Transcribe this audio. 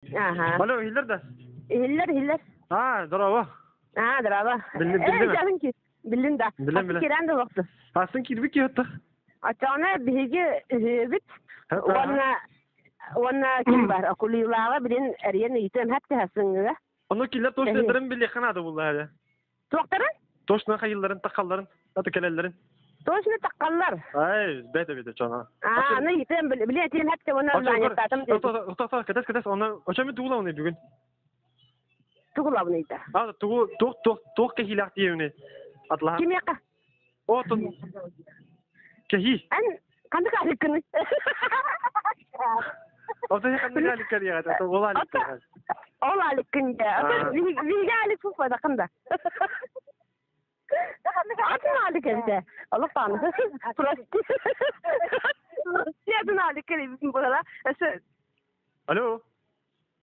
Aha. Alo Hiller de. Hiller. Ha bravo. Ha, bravo. Bildim mi? Canım ki. Bildim de. Bildim. Kiren de yoktu. Asın kirbi ki hatta. Açana bihigi bit. Ona kim var? Akıllı yulağa bilen eriyen yitem hep de hasın. Onu killer toşlandırın bile kanadı vallahi. Doktorun? Toşna hayılların takalların, atakellerin. Toşna takallar. Ay, bete cana. Ne yitem biletin hep de ona zannettim dedi. Oto kedes ona oçamı tuğla onu bugün. Tuğla bunu ida. Ha tuğ kehilak diyevni. Atla. Kim yaka? Otun kehi. An kandı kalıkını. O da yakın ne alik kariyer ata olalik. Olalik ya. Vigalik bu fayda kanda. Atın alik ente. Allah tanrı. Prosti. Yadın alik bizim burada. Alo.